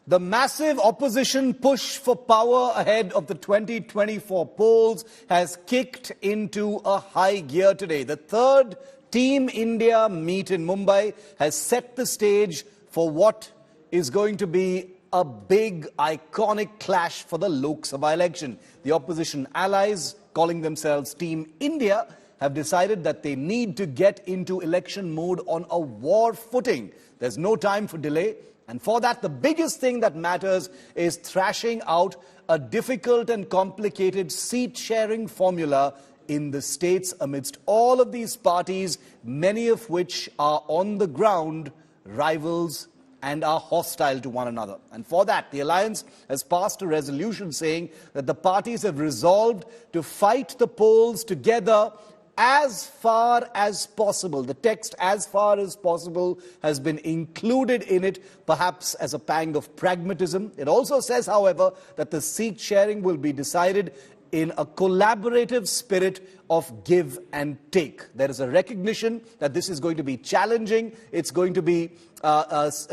The massive opposition push for power ahead of the 2024 polls has kicked into a high gear today. The third Team India meet in Mumbai has set the stage for what is going to be a big, iconic clash for the Lok Sabha election. The opposition allies, calling themselves Team India, have decided that they need to get into election mode on a war footing. There's no time for delay. And for that, the biggest thing that matters is thrashing out a difficult and complicated seat-sharing formula in the states amidst all of these parties, many of which are on the ground rivals and are hostile to one another. And for that, the alliance has passed a resolution saying that the parties have resolved to fight the polls together as far as possible. The text "as far as possible" has been included in it, perhaps as a pang of pragmatism. It also says, however, that the seat sharing will be decided in a collaborative spirit of give and take. There is a recognition that this is going to be challenging. It's going to be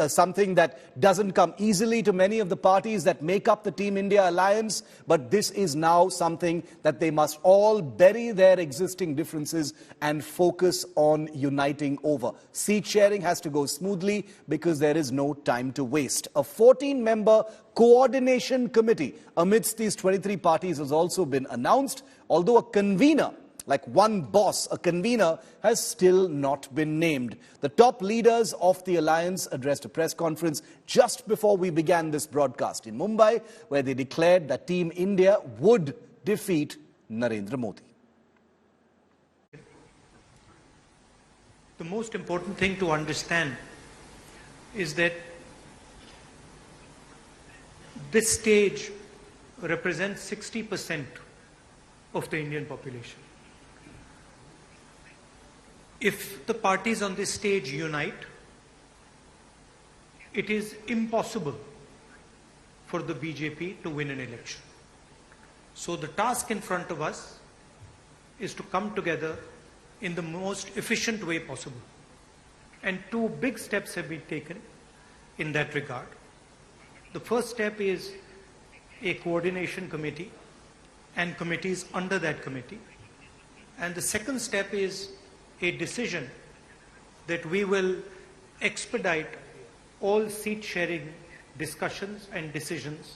something that doesn't come easily to many of the parties that make up the Team India alliance, but this is now something that they must all bury their existing differences and focus on uniting over. Seat sharing has to go smoothly because there is no time to waste. A 14-member coordination committee amidst these 23 parties has also been announced, although a convener, like one boss, a convener, has still not been named. The top leaders of the alliance addressed a press conference just before we began this broadcast in Mumbai, where they declared that Team India would defeat Narendra Modi. The most important thing to understand is that this stage represents 60% of the Indian population. If the parties on this stage unite, it is impossible for the BJP to win an election. So the task in front of us is to come together in the most efficient way possible. And two big steps have been taken in that regard. The first step is a coordination committee and committees under that committee. And the second step is a decision that we will expedite all seat-sharing discussions and decisions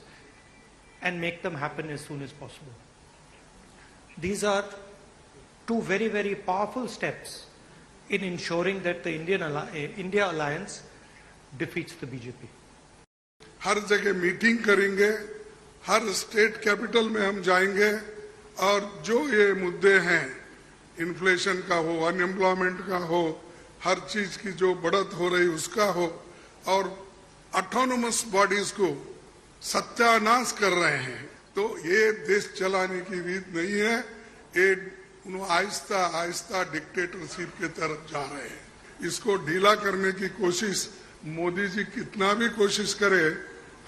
and make them happen as soon as possible. These are two very, very powerful steps in ensuring that the India alliance defeats the BJP. हर जगह meeting करेंगे, हर state capital में हम जाएंगे और जो ये मुद्दे हैं, इन्फ्लेशन का हो, अनएम्प्लॉयमेंट का हो, हर चीज की जो बढ़त हो रही उसका हो, और ऑटोनोमस बॉडीज को सत्यानाश कर रहे हैं, तो ये देश चलाने की रीत नहीं है। ये आहिस्ता आहिस्ता डिक्टेटरशिप की तरफ जा रहे हैं। इसको ढीला करने की कोशिश मोदी जी कितना भी कोशिश करे,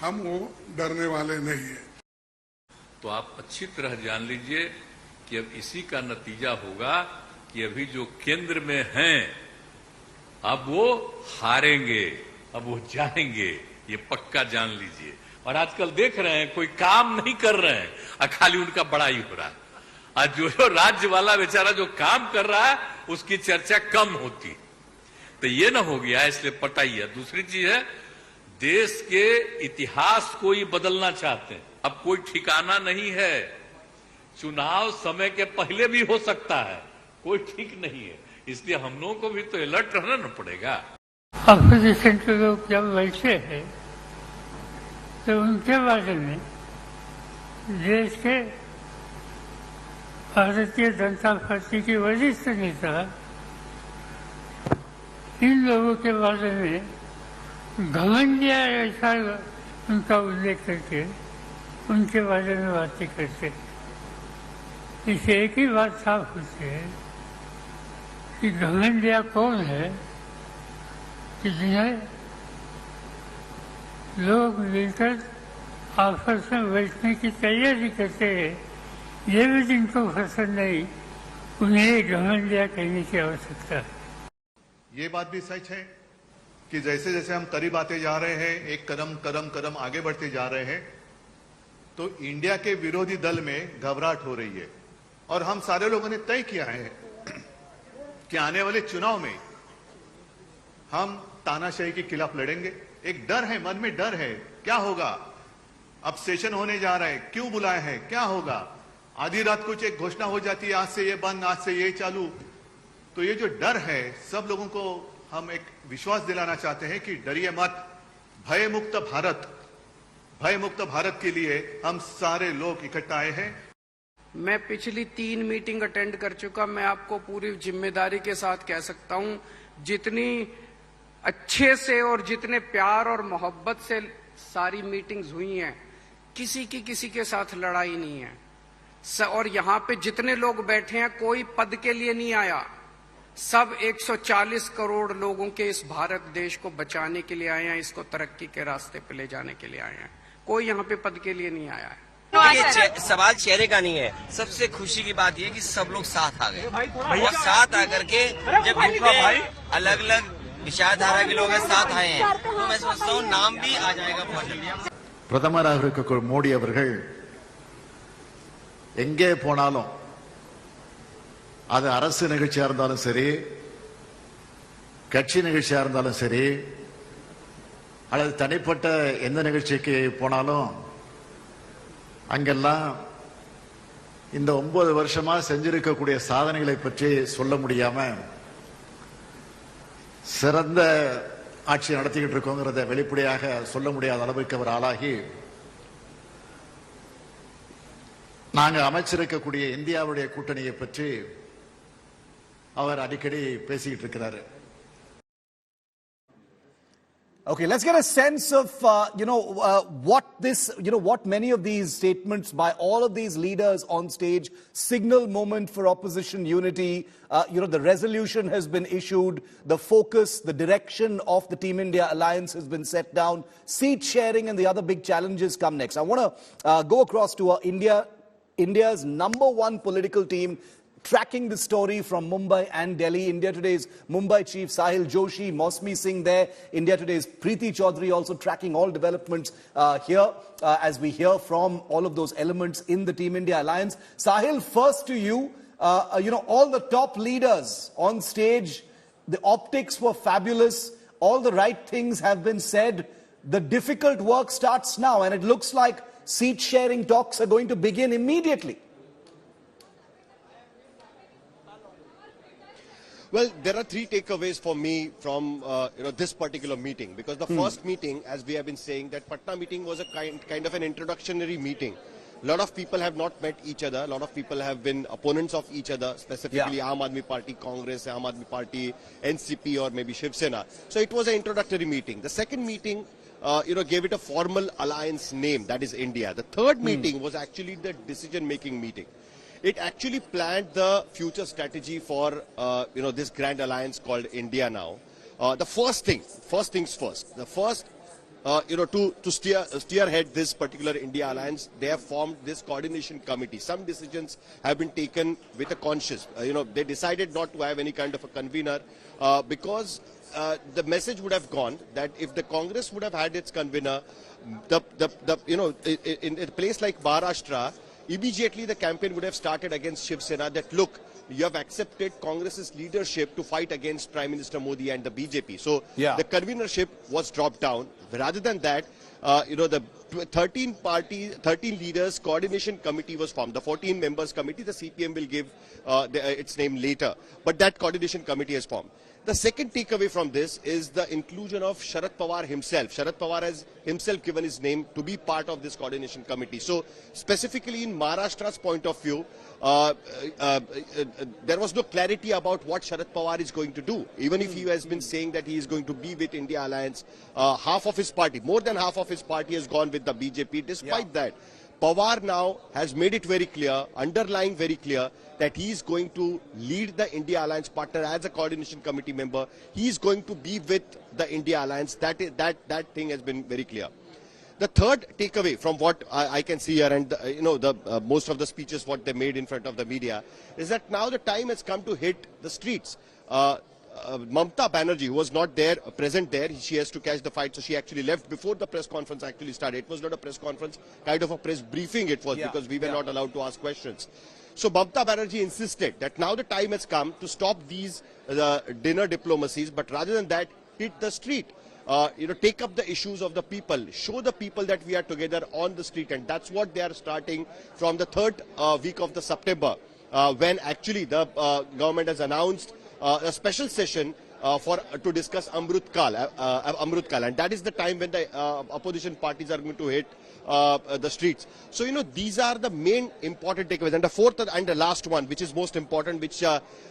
हम वो डरने वाले नहीं है। तो आप अच्छी तरह जान लीजिए कि अब इसी का नतीजा होगा कि अभी जो केंद्र में हैं, अब वो हारेंगे, अब वो जाएंगे, ये पक्का जान लीजिए। और आजकल देख रहे हैं कोई काम नहीं कर रहे हैं और खाली उनका बड़ाई हो रहा है। आज जो राज्य वाला बेचारा जो काम कर रहा है उसकी चर्चा कम होती, तो ये ना हो गया, इसलिए पटाइए। दूसरी चीज है, देश के इतिहास को ही बदलना चाहते हैं। अब कोई ठिकाना नहीं है, चुनाव समय के पहले भी हो सकता है, कोई ठीक नहीं है, इसलिए हम लोगों को भी तो अलर्ट रहना न पड़ेगा। अपोजिशन के लोग जब बैठे हैं तो उनके बारे में देश के भारतीय जनता पार्टी के वरिष्ठ नेता इन लोगों के बारे में घमंडिया ऐसा उनका उल्लेख करके उनके बारे में बातें करते। इससे एक ही बात साफ होती है कि घमंडिया कौन है कि जिन्हें लोग मिलकर आपस में बैठने की तैयारी करते हैं, ये भी जिनको पसंद नहीं, उन्हें घमंडिया कहने की आवश्यकता है। ये बात भी सच है कि जैसे जैसे हम करीब आते जा रहे हैं, एक कदम कदम कदम आगे बढ़ते जा रहे हैं, तो इंडिया के विरोधी दल में घबराहट हो रही है। और हम सारे लोगों ने तय किया है कि आने वाले चुनाव में हम तानाशाही के खिलाफ लड़ेंगे। एक डर है, मन में डर है, क्या होगा, अब सेशन होने जा रहा है, क्यों बुलाए हैं, क्या होगा, आधी रात कुछ एक घोषणा हो जाती है, आज से ये बंद, आज से ये चालू। तो ये जो डर है, सब लोगों को हम एक विश्वास दिलाना चाहते हैं कि डरिए मत, भय मुक्त भारत के लिए हम सारे लोग इकट्ठा आए हैं। मैं पिछली 3 मीटिंग अटेंड कर चुका। मैं आपको पूरी जिम्मेदारी के साथ कह सकता हूं, जितनी अच्छे से और जितने प्यार और मोहब्बत से सारी मीटिंग्स हुई हैं, किसी के साथ लड़ाई नहीं है। और यहां पे जितने लोग बैठे हैं, कोई पद के लिए नहीं आया, सब 140 करोड़ लोगों के इस भारत देश को बचाने के लिए आए हैं, इसको तरक्की के रास्ते पे ले जाने के लिए आए हैं। कोई यहाँ पे पद के लिए नहीं आया है। ये सवाल चेहरे का नहीं है। सबसे खुशी की बात यह कि सब लोग साथ आ गए और साथ आकर के जब अलग अलग विचारधारा के लोग साथ आए हैं, तो मैं समझता हूँ नाम भी आ जाएगा बहुत जल्दी। பிரதமராக இருக்கக்கூடிய மோடி அவர்கள் எங்கே போனாலும், அது அரசு நிகழ்ச்சியா இருந்தாலும் சரி, கட்சி நிகழ்ச்சியா இருந்தாலும் சரி, அல்லது தனிப்பட்ட எந்த நிகழ்ச்சிக்கு போனாலும் அங்கெல்லாம் இந்த 9 வருஷமா செஞ்சிருக்கக்கூடிய சாதனைகளை பற்றி சொல்ல முடியாம சிறந்த ஆட்சி நடத்திக்கிட்டு இருக்கோங்கிறத வெளிப்படையாக சொல்ல முடியாத அளவுக்கு அவர் ஆளாகி, நாங்க அமைச்சிருக்கக்கூடிய இந்தியாவுடைய கூட்டணியை பற்றி அவர் அடிக்கடி பேசிக்கிட்டு இருக்கிறாரு. Okay, let's get a sense of, what many of these statements by all of these leaders on stage signal moment for opposition unity. The resolution has been issued, the focus, the direction of the Team India alliance has been set down, seat sharing and the other big challenges come next. I want to go across to India's #1 political team, tracking the story from Mumbai and Delhi. India Today's Mumbai chief Sahil Joshi, Mosmi Singh there. India Today's Priti Chaudhary also tracking all developments here as we hear from all of those elements in the Team India alliance. Sahil, first to you. All the top leaders on stage, the optics were fabulous. All the right things have been said. The difficult work starts now, and it looks like seat sharing talks are going to begin immediately. Well, there are 3 takeaways for me from this particular meeting, because the first meeting, as we have been saying, that Patna meeting was a kind of an introductory meeting. A lot of people have not met each other. A lot of people have been opponents of each other, specifically Aam Aadmi Party, Congress, Aam Aadmi Party, NCP, or maybe Shiv Sena. So it was an introductory meeting. The second meeting, gave it a formal alliance name, that is India. The third meeting was actually the decision-making meeting. It actually planned the future strategy for, this grand alliance called India now. The first things first. The first, to steerhead this particular India alliance, they have formed this coordination committee. Some decisions have been taken with a conscious. They decided not to have any kind of a convener because the message would have gone that if the Congress would have had its convener, in a place like Maharashtra, immediately the campaign would have started against Shiv Sena that, look, you have accepted Congress's leadership to fight against Prime Minister Modi and the BJP. So the convenership was dropped down. Rather than that, the 13 leaders coordination committee was formed. The 14 members committee, the CPM will give its name later. But that coordination committee is formed. The second takeaway from this is the inclusion of Sharad Pawar himself. Sharad Pawar has himself given his name to be part of this coordination committee. So specifically in Maharashtra's point of view, there was no clarity about what Sharad Pawar is going to do. Even if he has been saying that he is going to be with India Alliance, half of his party, more than half of his party has gone with the BJP. Despite that, Pawar now has made it very clear, underlying very clear, that he is going to lead the India Alliance partner as a coordination committee member. He is going to be with the India Alliance. That thing has been very clear. The third takeaway from what I can see here, and most of the speeches what they made in front of the media, is that now the time has come to hit the streets. Mamta Banerjee, who was not there, present there, she has to catch the fight, so she actually left before the press conference actually started. It was not a press conference, kind of a press briefing it was, because we were not allowed to ask questions. So Mamta Banerjee insisted that now the time has come to stop these dinner diplomacies, but rather than that, hit the street. Take up the issues of the people, show the people that we are together on the street, and that's what they are starting from the third week of the September, when actually the government has announced a special session to discuss Amrut Kal, and that is the time when the opposition parties are going to hit the streets. So, these are the main important takeaways. And the fourth and the last one, which is most important, which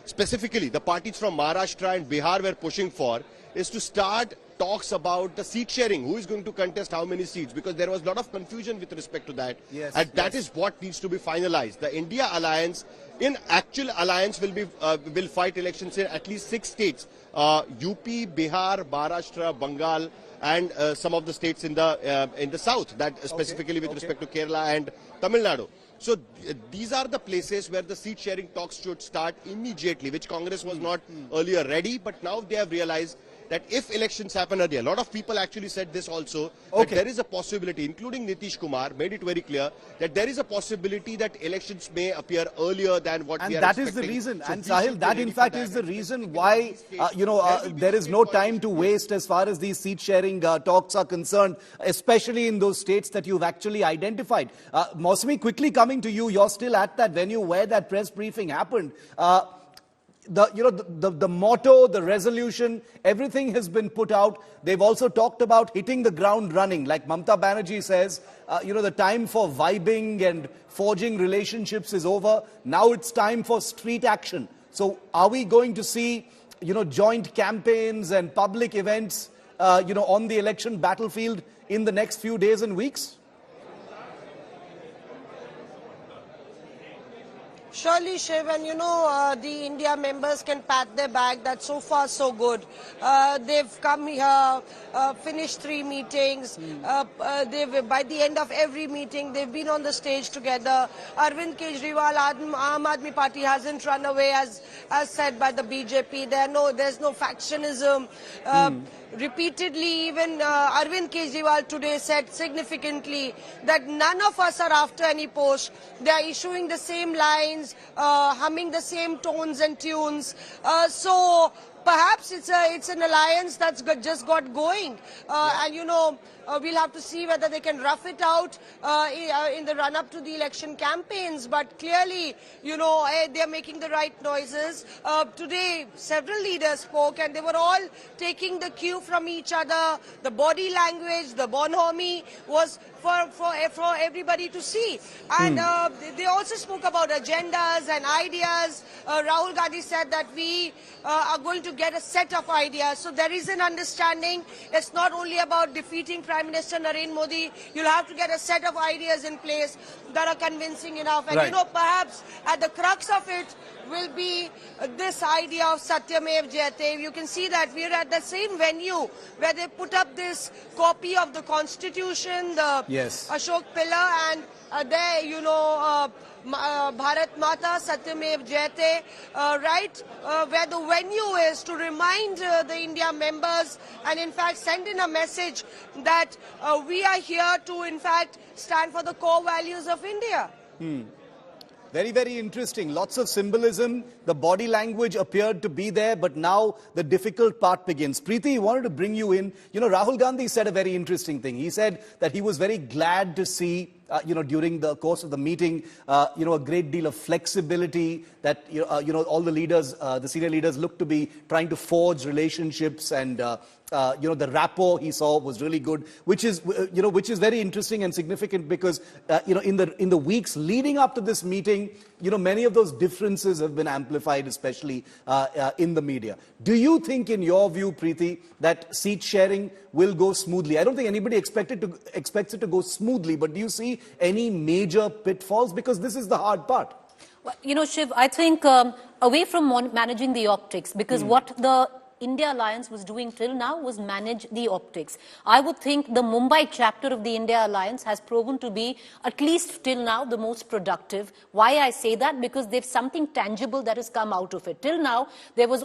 specifically the parties from Maharashtra and Bihar were pushing for, is to start talks about the seat sharing. Who is going to contest how many seats? Because there was a lot of confusion with respect to that. That is what needs to be finalized. The India alliance, in actual alliance, will fight elections in at least 6 states. UP, Bihar, Maharashtra, Bengal, and some of the states in the south, that specifically with respect to Kerala and Tamil Nadu. So these are the places where the seat sharing talks should start immediately, which Congress was not earlier ready, but now they have realized that if elections happen earlier, a lot of people actually said this also, that there is a possibility, including Nitish Kumar, made it very clear that there is a possibility that elections may appear earlier than what we are expecting. And that is the reason, and Sahil, that in fact is the reason why, there is no time to waste as far as these seat sharing talks are concerned, especially in those states that you've actually identified. Mausami, quickly coming to you, you're still at that venue where that press briefing happened. The motto, the resolution, everything has been put out. They've also talked about hitting the ground running. Like Mamta Banerjee says, the time for vibing and forging relationships is over. Now it's time for street action. So are we going to see, joint campaigns and public events, on the election battlefield in the next few days and weeks? Surely, Shiv, and the India members can pat their back. That's so far so good. They've come here, finished 3 meetings. By the end of every meeting, they've been on the stage together. Arvind Kejriwal, Aam Aadmi Party hasn't run away, as said by the BJP. There's no factionism. Repeatedly, even Arvind Kejriwal today said significantly that none of us are after any post. They are issuing the same lines, humming the same tones and tunes. So perhaps it's an alliance that's just got going. And we'll have to see whether they can rough it out in the run-up to the election campaigns. But clearly, they're making the right noises. Today, several leaders spoke, and they were all taking the cue from each other. The body language, the bonhomie was for everybody to see. And they also spoke about agendas and ideas. Rahul Gandhi said that we are going to get a set of ideas. So there is an understanding. It's not only about defeating Prime Minister Narendra Modi. You'll have to get a set of ideas in place that are convincing enough. And perhaps at the crux of it will be this idea of Satyamev Jayate. You can see that we're at the same venue where they put up this copy of the Constitution, the Ashok Pillar, and there, Bharat Mata, Satyamev Jayate, where the venue is to remind the India members and in fact send in a message that we are here to in fact stand for the core values of India. Very, very interesting. Lots of symbolism. The body language appeared to be there, but now the difficult part begins. Preeti, I wanted to bring you in. Rahul Gandhi said a very interesting thing. He said that he was very glad to see, during the course of the meeting, a great deal of flexibility that, all the leaders, the senior leaders looked to be trying to forge relationships and, the rapport he saw was really good, which is very interesting and significant because, in the weeks leading up to this meeting, many of those differences have been amplified, especially in the media. Do you think, in your view, Preeti, that seat sharing will go smoothly? I don't think anybody expects it to go smoothly, but do you see any major pitfalls? Because this is the hard part. Well, Shiv, I think away from managing the optics, because what the India Alliance was doing till now was manage the optics. I would think the Mumbai chapter of the India Alliance has proven to be, at least till now, the most productive. Why I say that? Because there's something tangible that has come out of it. Till now, there was,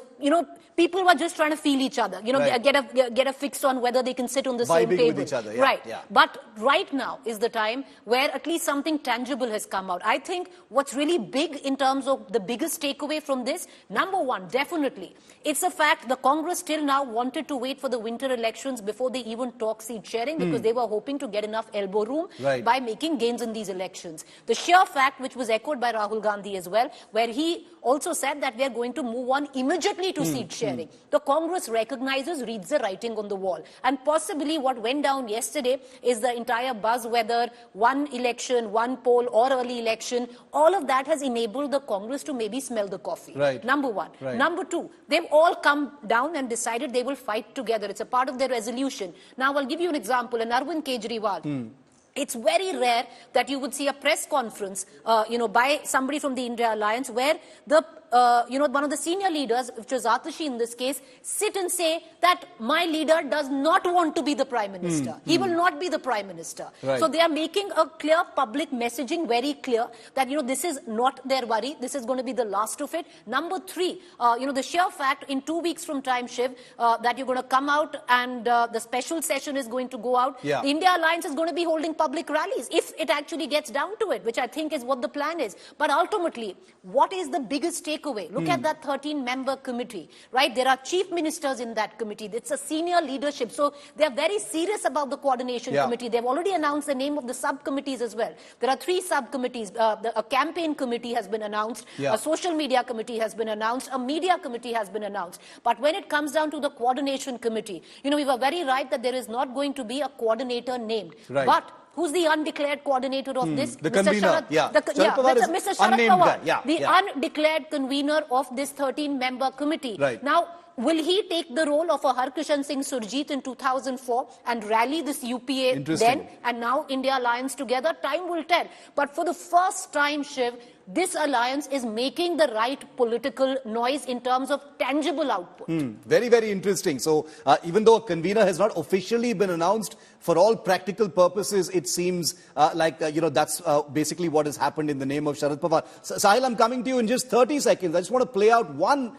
people were just trying to feel each other, right. get a fix on whether they can sit on the same Vibing table. with each other, yeah, right. yeah. But right now is the time where at least something tangible has come out. I think what's really big in terms of the biggest takeaway from this, number one, definitely, it's a fact the Congress till now wanted to wait for the winter elections before they even talk seat sharing because they were hoping to get enough elbow room by making gains in these elections. The sheer fact, which was echoed by Rahul Gandhi as well, where he also said that we are going to move on immediately to seat sharing. The Congress recognizes, reads the writing on the wall. And possibly what went down yesterday is the entire buzz, whether one election, one poll or early election, all of that has enabled the Congress to maybe smell the coffee. Right. Number one. Right. Number two, they've all come down and decided they will fight together. It's a part of their resolution. Now, I'll give you an example. In Arvind Kejriwal, it's very rare that you would see a press conference, by somebody from the India Alliance where the one of the senior leaders, which was Atashi in this case, sit and say that my leader does not want to be the Prime Minister. He will not be the Prime Minister. Right. So they are making a clear public messaging, very clear, that, this is not their worry. This is going to be the last of it. Number three, the sheer fact in 2 weeks from time, Shiv, that you're going to come out and the special session is going to go out. Yeah. The India Alliance is going to be holding public rallies, if it actually gets down to it, which I think is what the plan is. But ultimately, what is the biggest takeaway? Look at that 13-member committee, right? There are chief ministers in that committee. It's a senior leadership. So they're very serious about the coordination committee. They've already announced the name of the subcommittees as well. There are 3 subcommittees. A campaign committee has been announced. A social media committee has been announced. A media committee has been announced. But when it comes down to the coordination committee, we were very right that there is not going to be a coordinator named. Right. But who's the undeclared coordinator of this? The Mr. convener, Sharad, Sharad Pawar is Mr. Sharad unnamed Pawar, guy. Undeclared convener of this 13-member committee. Right. Now, will he take the role of a Harkishan Singh Surjit in 2004 and rally this UPA then and now India Alliance together? Time will tell. But for the first time, Shiv, this alliance is making the right political noise in terms of tangible output. Very, very interesting. So even though a convener has not officially been announced, for all practical purposes, it seems that's basically what has happened in the name of Sharad Pawar. Sahil, I'm coming to you in just 30 seconds. I just want to play out one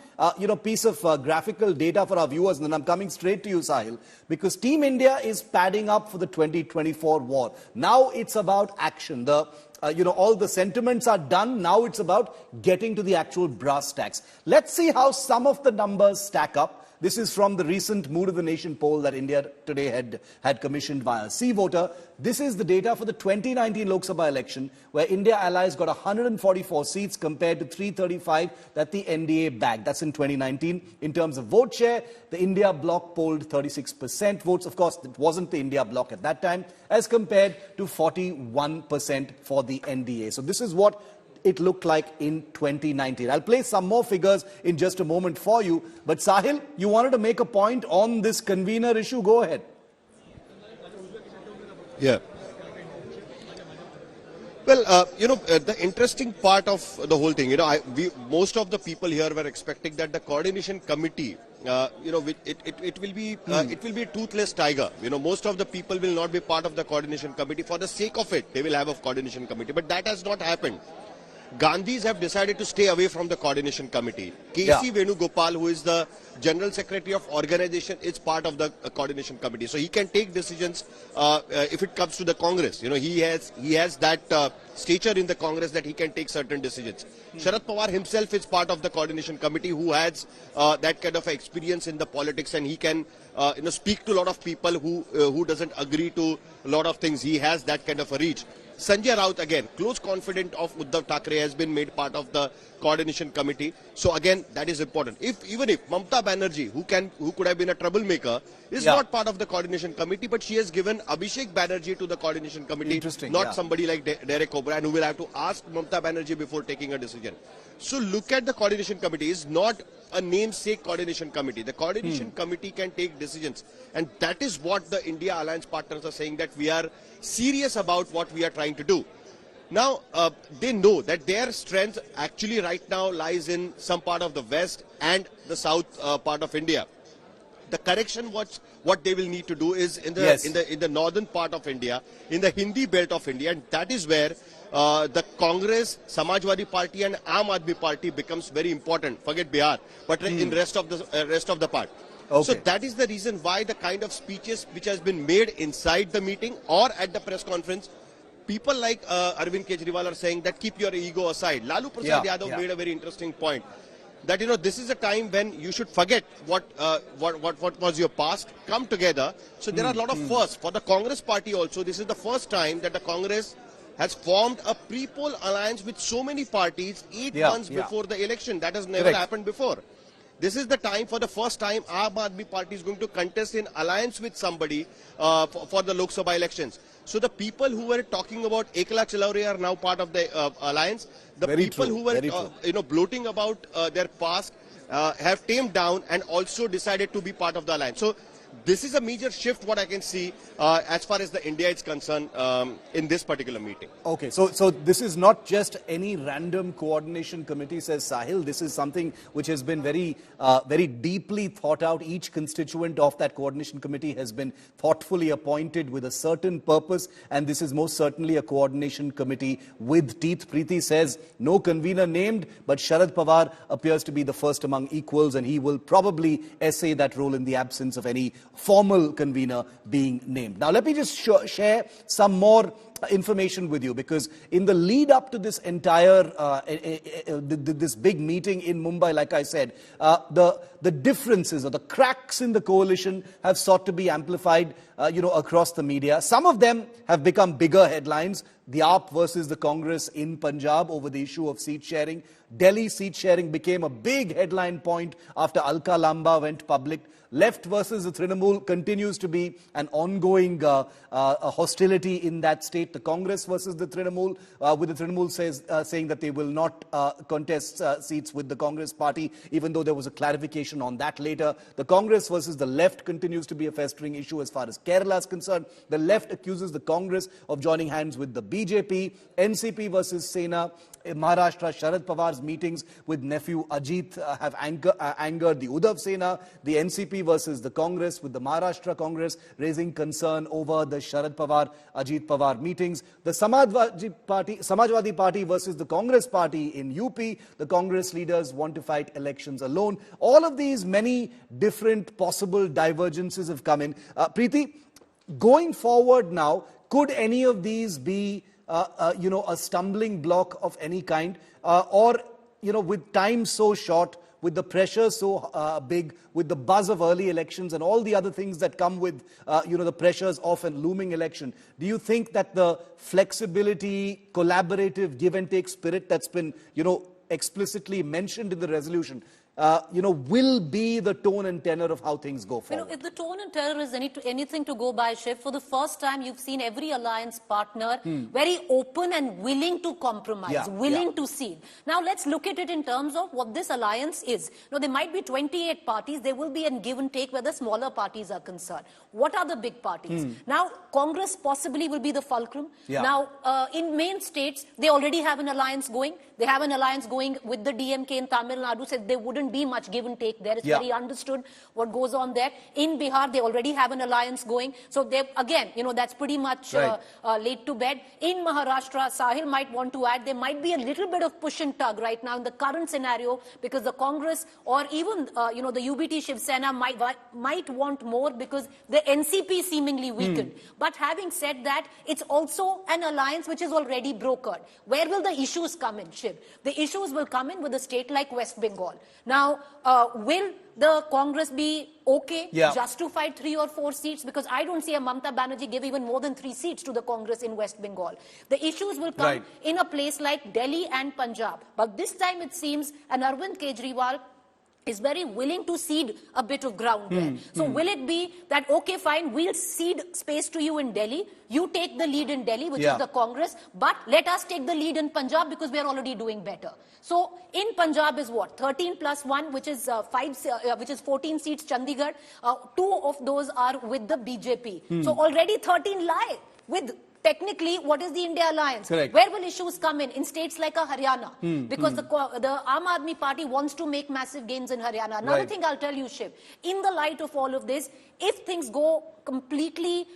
piece of graphical data for our viewers, and then I'm coming straight to you, Sahil, because Team India is padding up for the 2024 war. Now it's about action. All the sentiments are done. Now it's about getting to the actual brass tacks. Let's see how some of the numbers stack up. This is from the recent Mood of the Nation poll that India Today had commissioned via C-Voter. This is the data for the 2019 Lok Sabha election, where India Allies got 144 seats compared to 335 that the NDA bagged. That's in 2019. In terms of vote share, the India Bloc polled 36% votes. Of course, it wasn't the India Bloc at that time, as compared to 41% for the NDA. So this is what it looked like in 2019. I'll play some more figures in just a moment for you. But Sahil, you wanted to make a point on this convener issue. Go ahead. Yeah. Well, the interesting part of the whole thing, most of the people here were expecting that the coordination committee, it will be a toothless tiger. Most of the people will not be part of the coordination committee. For the sake of it, they will have a coordination committee. But that has not happened. Gandhis have decided to stay away from the coordination committee. K.C. Venugopal, who is the General Secretary of Organization, is part of the coordination committee. So he can take decisions if it comes to the Congress. He has that stature in the Congress that he can take certain decisions. Sharad Pawar himself is part of the coordination committee, who has that kind of experience in the politics, and he can speak to a lot of people who doesn't agree to a lot of things. He has that kind of a reach. Sanjay Raut, again, close confidant of Uddhav Thackeray, has been made part of the coordination committee. So again, that is important. Even if Mamta Banerjee, who could have been a troublemaker, is not part of the coordination committee, but she has given Abhishek Banerjee to the coordination committee, not somebody like Derek O'Brien, who will have to ask Mamta Banerjee before taking a decision. So look at the coordination committee. It's not a namesake coordination committee. The coordination committee can take decisions, and that is what the India Alliance partners are saying, that we are serious about what we are trying to do. Now, they know that their strength actually right now lies in some part of the west and the south part of India. the correction what they will need to do is in the Yes. in the northern part of India, in the Hindi belt of India, and that is where the Congress, Samajwadi Party and Aam Aadmi Party becomes very important. Forget Bihar, but in rest of the part. Okay. So that is the reason why the kind of speeches which has been made inside the meeting or at the press conference, people like Arvind Kejriwal are saying that keep your ego aside. Lalu Prasad Yadav made a very interesting point that this is a time when you should forget what was your past, come together. So there are a lot of firsts for the Congress party also. This is the first time that the Congress has formed a pre-poll alliance with so many parties 8 months before the election. That has never happened before. This is the time, for the first time, Aam Aadmi Party is going to contest in alliance with somebody for the Lok Sabha elections. So the people who were talking about Ekla Chalaure are now part of the alliance. The people who were bloating about their past have tamed down and also decided to be part of the alliance. So this is a major shift, what I can see, as far as the India is concerned in this particular meeting. Okay, so this is not just any random coordination committee, says Sahil. This is something which has been very deeply thought out. Each constituent of that coordination committee has been thoughtfully appointed with a certain purpose, and this is most certainly a coordination committee with teeth. Priti says no convener named, but Sharad Pawar appears to be the first among equals, and he will probably essay that role in the absence of any formal convener being named. Now, let me just share some more information with you, because in the lead up to this entire this big meeting in Mumbai, like I said, the differences or the cracks in the coalition have sought to be amplified across the media. Some of them have become bigger headlines. The AAP versus the Congress in Punjab over the issue of seat sharing. Delhi seat sharing became a big headline point after Alka Lamba went public. Left versus the Trinamool continues to be an ongoing hostility in that state. The Congress versus the Trinamool, with the Trinamool saying that they will not contest seats with the Congress party, even though there was a clarification on that later. The Congress versus the left continues to be a festering issue as far as Kerala is concerned. The left accuses the Congress of joining hands with the BJP. NCP versus Sena. In Maharashtra, Sharad Pawar's meetings with nephew Ajit have angered the Uddhav Sena. The NCP versus the Congress, with the Maharashtra Congress raising concern over the Sharad Pawar, Ajit Pawar meetings. The Samajwadi Party versus the Congress Party in UP. The Congress leaders want to fight elections alone. All of these many different possible divergences have come in. Priti, going forward now, could any of these be a stumbling block of any kind, or with time so short, with the pressure so big, with the buzz of early elections and all the other things that come with the pressures of a looming election, do you think that the flexibility, collaborative give and take spirit that's been explicitly mentioned in the resolution will be the tone and tenor of how things go forward? If the tone and tenor is anything to go by, Shiv, for the first time you've seen every alliance partner very open and willing to compromise, willing to cede. Now let's look at it in terms of what this alliance is. There might be 28 parties, there will be a give and take where the smaller parties are concerned. What are the big parties? Now, Congress possibly will be the fulcrum. Now, in main states, they already have an alliance going. They have an alliance going with the DMK in Tamil Nadu, said there wouldn't be much give and take there. It's very understood what goes on there. In Bihar, they already have an alliance going. So they, again, that's pretty much laid to bed. In Maharashtra, Sahil might want to add, there might be a little bit of push and tug right now in the current scenario, because the Congress or even, the UBT Shiv Sena might want more because the NCP seemingly weakened. But having said that, it's also an alliance which is already brokered. Where will the issues come in, Shiv? The issues will come in with a state like West Bengal. Now, will the Congress be okay just to fight 3 or 4 seats? Because I don't see a Mamata Banerjee give even more than 3 seats to the Congress in West Bengal. The issues will come in a place like Delhi and Punjab. But this time it seems an Arvind Kejriwal is very willing to cede a bit of ground there. So will it be that, okay, fine, we'll cede space to you in Delhi, you take the lead in Delhi, which is the Congress, but let us take the lead in Punjab because we are already doing better. So in Punjab is what? 13 plus 1, which is 14 seats, Chandigarh. 2 of those are with the BJP. So already 13 lie with technically, what is the India alliance? Correct. Where will issues come in states like Haryana? Because the Aam Aadmi Party wants to make massive gains in Haryana. Another thing I'll tell you, Shiv, in the light of all of this, if things go completely,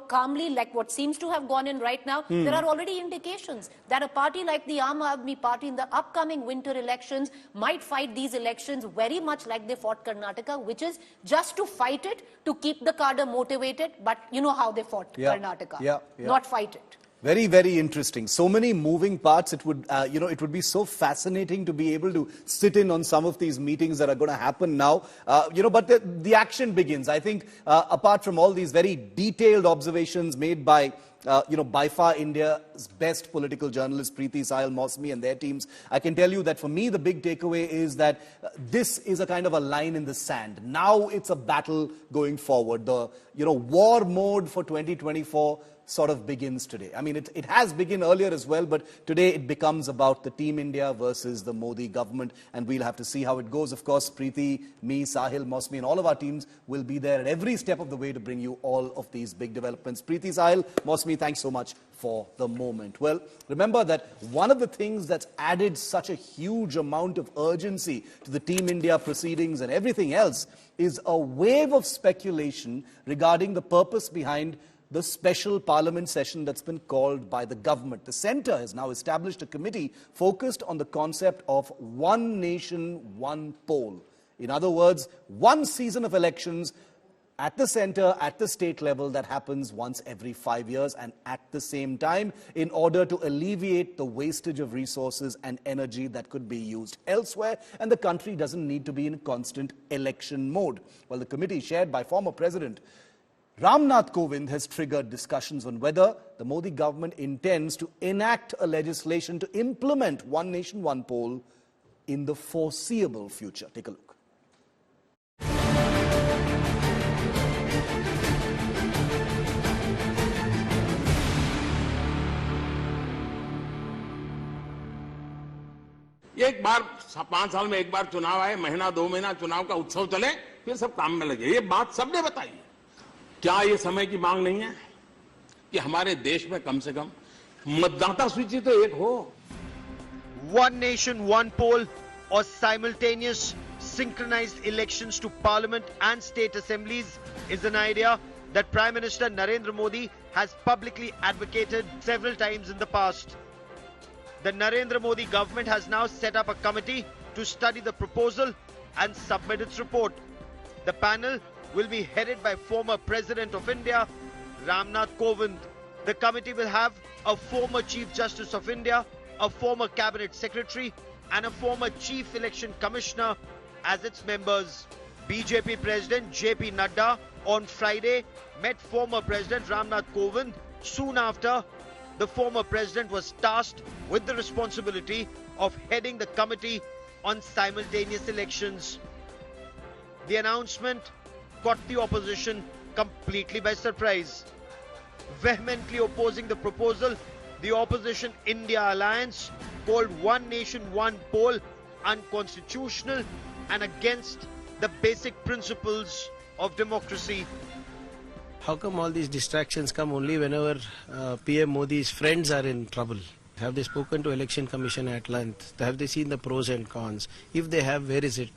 calmly, like what seems to have gone in right now, there are already indications that a party like the Aam Aadmi Party in the upcoming winter elections might fight these elections very much like they fought Karnataka, which is just to fight it, to keep the cadre motivated, but you know how they fought Karnataka, not fight it. Very, very interesting. So many moving parts. It would, it would be so fascinating to be able to sit in on some of these meetings that are going to happen now. But the action begins. I think, apart from all these very detailed observations made by, by far India's best political journalists, Priti, Sahil, Mosmi and their teams, I can tell you that for me, the big takeaway is that this is a kind of a line in the sand. Now it's a battle going forward. The, war mode for 2024 sort of begins today. I mean, it has begun earlier as well, but today it becomes about the Team India versus the Modi government, and we'll have to see how it goes. Of course, Priti, me, Sahil, Mosmi, and all of our teams will be there at every step of the way to bring you all of these big developments. Priti, Sahil, Mosmi, thanks so much for the moment. Well, remember that one of the things that's added such a huge amount of urgency to the Team India proceedings and everything else is a wave of speculation regarding the purpose behind the special parliament session that's been called by the government. The centre has now established a committee focused on the concept of one nation, one poll. In other words, one season of elections at the centre, at the state level, that happens once every 5 years, and at the same time, in order to alleviate the wastage of resources and energy that could be used elsewhere, and the country doesn't need to be in constant election mode. Well, the committee, chaired by former President Ramnath Kovind, has triggered discussions on whether the Modi government intends to enact a legislation to implement one nation, one poll in the foreseeable future. Take a look. एक बार 5 साल में एक बार चुनाव आए, महीना 2 महीना चुनाव का उत्सव चले, फिर सब काम में लगे। ये बात सबने बताई। क्या ये समय की मांग नहीं है कि हमारे देश में कम से कम मतदाता सूची तो एक हो? One nation, one poll or simultaneous synchronized elections to parliament and state assemblies is an idea that Prime Minister Narendra Modi has publicly advocated several times in the past. The Narendra Modi government has now set up a committee to study the proposal and submit its report. The panel will be headed by former President of India, Ramnath Kovind. The committee will have a former Chief Justice of India, a former Cabinet Secretary, and a former Chief Election Commissioner as its members. BJP President JP Nadda on Friday met former President Ramnath Kovind. Soon after, the former president was tasked with the responsibility of heading the committee on simultaneous elections. The announcement caught the opposition completely by surprise. Vehemently opposing the proposal, the opposition India Alliance called One Nation, One Poll unconstitutional and against the basic principles of democracy. How come all these distractions come only whenever PM Modi's friends are in trouble? Have they spoken to Election Commission at length? Have they seen the pros and cons? If they have, where is it?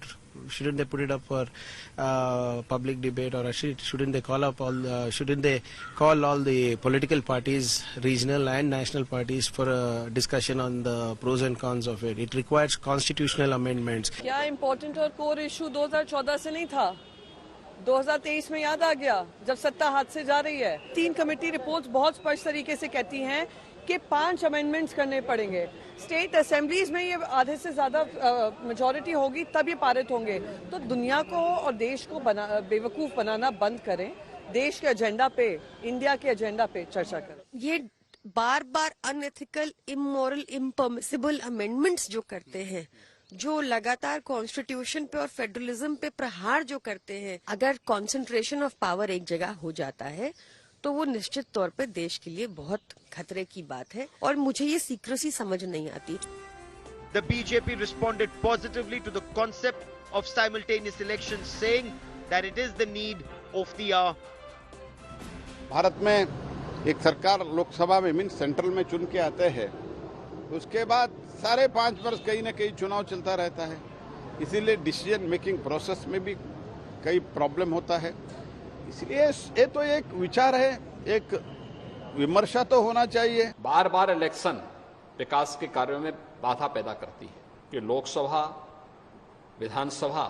Shouldn't they put it up for public debate, or shouldn't they call up all? Shouldn't they call all the political parties, regional and national parties, for a discussion on the pros and cons of it? It requires constitutional amendments. क्या important और core issue 2014 से नहीं था? 2023 में याद आ गया जब सत्ता हाथ से जा रही है। 3 कमेटी रिपोर्ट्स बहुत स्पष्ट तरीके से कहती हैं कि 5 अमेंडमेंट्स करने पड़ेंगे। स्टेट असेंबलीज में ये आधे से ज्यादा मेजॉरिटी होगी तब ये पारित होंगे। तो दुनिया को और देश को बेवकूफ बनाना बंद करें। देश के एजेंडा पे, इंडिया के एजेंडा पे चर्चा करें। ये बार-बार अनएथिकल, इमोरल, इम्परमिसिबल अमेंडमेंट्स जो करते हैं, जो लगातार कॉन्स्टिट्यूशन पे और फेडरलिज्म पे प्रहार जो करते हैं, अगर कंसंट्रेशन ऑफ पावर एक जगह हो जाता है तो वो निश्चित तौर पे देश के लिए बहुत खतरे की बात है और मुझे ये सीक्रेसी समझ नहीं आती। The BJP responded positively to the concept of simultaneous elections, saying that it is the need of the hour. Bharat में एक सरकार लोकसभा में मीन सेंट्रल में चुन के आते हैं, उसके बाद सारे 5 वर्ष कहीं ना कहीं चुनाव चलता रहता है, इसीलिए डिसीजन मेकिंग प्रोसेस में भी कई प्रॉब्लम होता है। इसलिए ये तो एक विचार है, एक विमर्शा तो होना चाहिए। बार बार इलेक्शन विकास के कार्यों में बाधा पैदा करती है कि लोकसभा, विधानसभा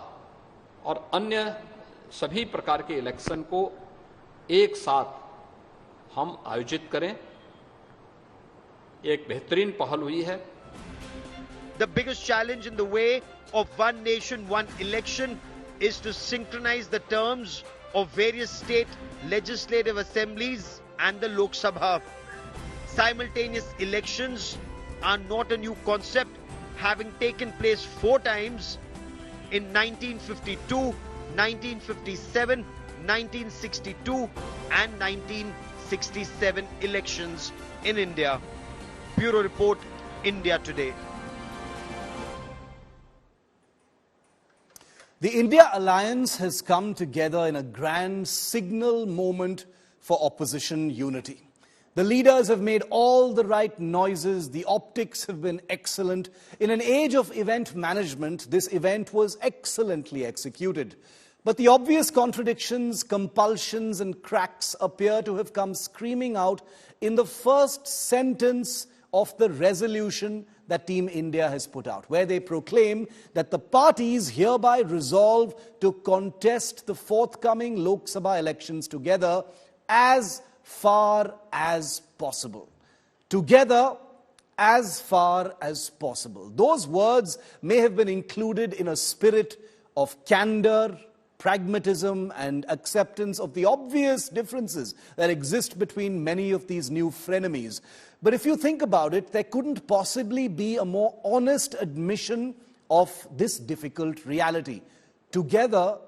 और अन्य सभी प्रकार के इलेक्शन को एक साथ हम आयोजित करें, एक बेहतरीन पहल हुई है। The biggest challenge in the way of one nation, one election is to synchronize the terms of various state legislative assemblies and the Lok Sabha. Simultaneous elections are not a new concept, having taken place 4 times in 1952, 1957, 1962 and 1967 elections in India. Bureau Report, India Today. The India alliance has come together in a grand signal moment for opposition unity. The leaders have made all the right noises, the optics have been excellent. In an age of event management, this event was excellently executed. But the obvious contradictions, compulsions and cracks appear to have come screaming out in the first sentence of the resolution that Team India has put out, where they proclaim that the parties hereby resolve to contest the forthcoming Lok Sabha elections together as far as possible. Together as far as possible. Those words may have been included in a spirit of candor, pragmatism and acceptance of the obvious differences that exist between many of these new frenemies. But if you think about it, there couldn't possibly be a more honest admission of this difficult reality. Together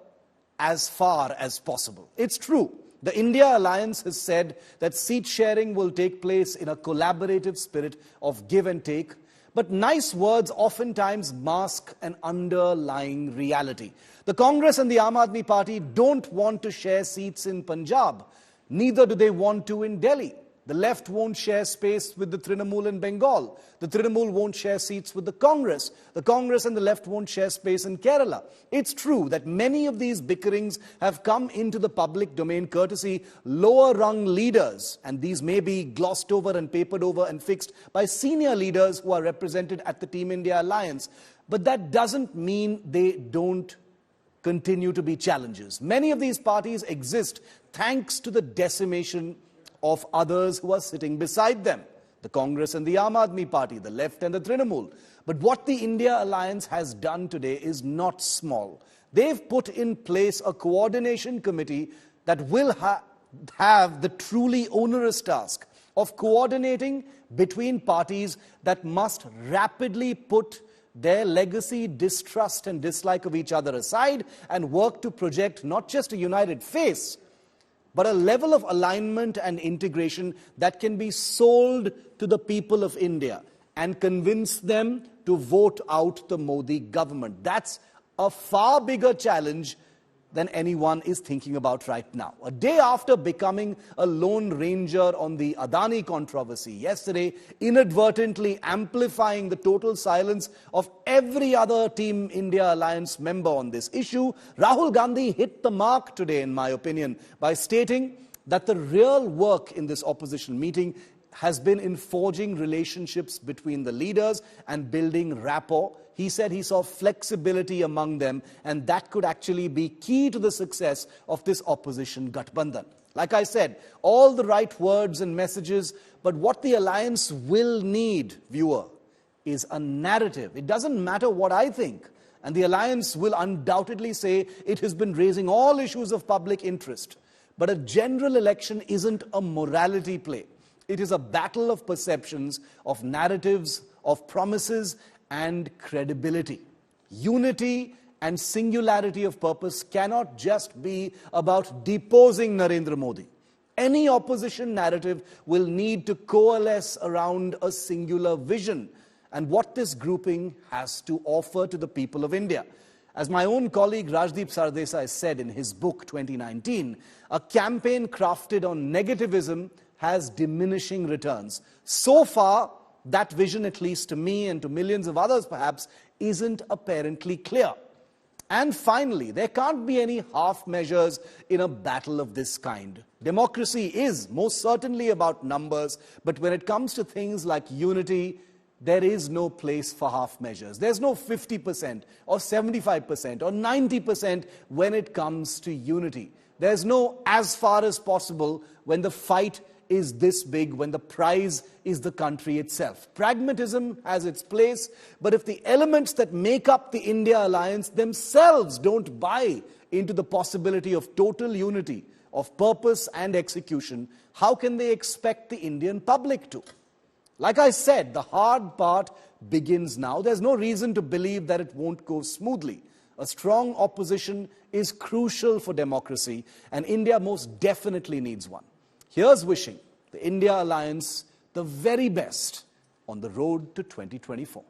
as far as possible. It's true. The India Alliance has said that seat sharing will take place in a collaborative spirit of give and take. But nice words oftentimes mask an underlying reality. The Congress and the Aam Aadmi Party don't want to share seats in Punjab. Neither do they want to in Delhi. The left won't share space with the Trinamool in Bengal. The Trinamool won't share seats with the Congress. The Congress and the left won't share space in Kerala. It's true that many of these bickerings have come into the public domain courtesy lower rung leaders, and these may be glossed over and papered over and fixed by senior leaders who are represented at the Team India Alliance. But that doesn't mean they don't continue to be challenges. Many of these parties exist thanks to the decimation of others who are sitting beside them. The Congress and the Aam Aadmi Party, the left and the Trinamool. But what the India Alliance has done today is not small. They've put in place a coordination committee that will have the truly onerous task of coordinating between parties that must rapidly put their legacy, distrust and dislike of each other aside and work to project not just a united face, but a level of alignment and integration that can be sold to the people of India and convince them to vote out the Modi government. That's a far bigger challenge than anyone is thinking about right now. A day after becoming a lone ranger on the Adani controversy, yesterday inadvertently amplifying the total silence of every other Team India Alliance member on this issue, Rahul Gandhi hit the mark today, in my opinion, by stating that the real work in this opposition meeting has been in forging relationships between the leaders and building rapport. He said he saw flexibility among them, and that could actually be key to the success of this opposition Gathbandhan. Like I said, all the right words and messages, but what the alliance will need, viewer, is a narrative. It doesn't matter what I think. And the alliance will undoubtedly say it has been raising all issues of public interest. But a general election isn't a morality play. It is a battle of perceptions, of narratives, of promises, and credibility. Unity and singularity of purpose cannot just be about deposing Narendra Modi. Any opposition narrative will need to coalesce around a singular vision and what this grouping has to offer to the people of India. As my own colleague Rajdeep Sardesai said in his book 2019, a campaign crafted on negativism has diminishing returns. So far, that vision, at least to me and to millions of others perhaps, isn't apparently clear. And finally, there can't be any half measures in a battle of this kind. Democracy is most certainly about numbers, but when it comes to things like unity, there is no place for half measures. There's no 50% or 75% or 90% when it comes to unity. There's no as far as possible when the fight is this big, when the prize is the country itself. Pragmatism has its place, but if the elements that make up the India alliance themselves don't buy into the possibility of total unity, of purpose and execution, how can they expect the Indian public to? Like I said, the hard part begins now. There's no reason to believe that it won't go smoothly. A strong opposition is crucial for democracy, and India most definitely needs one. Here's wishing the India alliance the very best on the road to 2024.